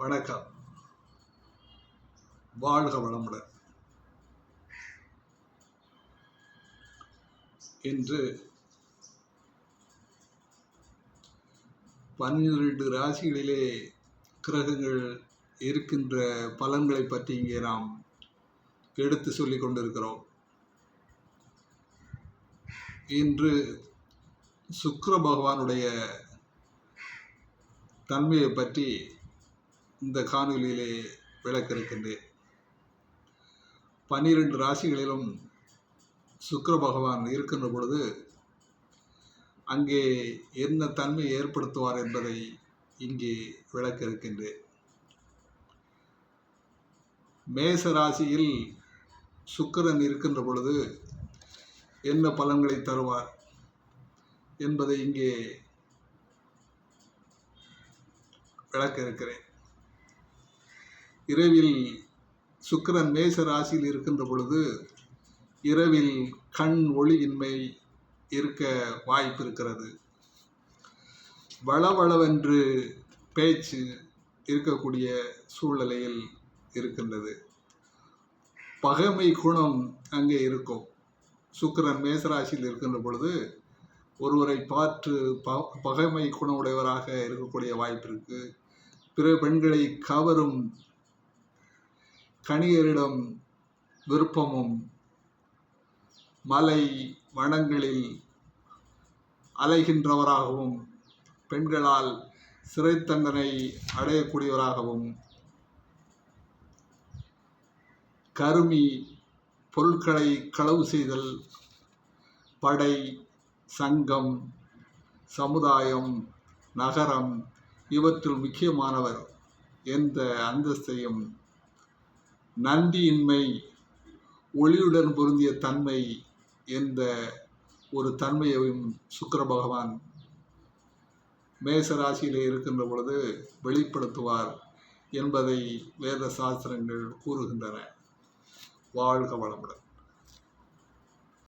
வணக்கம். வாழ்க வளமுடன். இன்று 12 ராசிகளிலே கிரகங்கள் இருக்கின்ற பலன்களை பற்றி இங்கே நாம் எடுத்து சொல்லிக் கொண்டிருக்கிறோம். இன்று சுக்கிர பகவானுடைய தன்மையை பற்றி இந்த காணொலியிலே விளக்க இருக்கின்றேன். 12 ராசிகளிலும் சுக்கிர பகவான் இருக்கின்ற பொழுது அங்கே என்ன தன்மை ஏற்படுத்துவார் என்பதை இங்கே விளக்க இருக்கின்றேன். மேச ராசியில் சுக்கிரன் இருக்கின்ற பொழுது என்ன பலன்களை தருவார் என்பதை இங்கே விளக்க இருக்கிறேன். இரவில் சுக்கிரன் மேச ராசியில் இருக்கின்ற பொழுது இரவில் கண் ஒளியின்மை இருக்க வாய்ப்பு இருக்கிறது. வளவளவென்று பேச்சு இருக்கக்கூடிய சூழ்நிலையில் இருக்கின்றது. பகைமை குணம் அங்கே இருக்கும். சுக்கிரன் மேசராசியில் இருக்கின்ற பொழுது ஒருவரை பார்த்து பகைமை குணமுடையவராக இருக்கக்கூடிய வாய்ப்பு இருக்கு. பிற பெண்களை கவரும் கணியரிடம் விருப்பமும், மலை வனங்களில் அலைகின்றவராகவும், பெண்களால் சிறை தண்டனை அடையக்கூடியவராகவும், கருமி பொருட்களை களவு செய்தல், படை, சங்கம், சமுதாயம், நகரம் இவற்றில் முக்கியமானவர் என்ற அந்தஸ்தையும், நன்றியின்மை, ஒளியுடன் பொருந்திய தன்மை என்ற ஒரு தன்மையையும் சுக்கிர பகவான் மேசராசியிலே இருக்கின்ற பொழுது வெளிப்படுத்துவார் என்பதை வேத சாஸ்திரங்கள் கூறுகின்றன. வாழ்க வளமுடன்.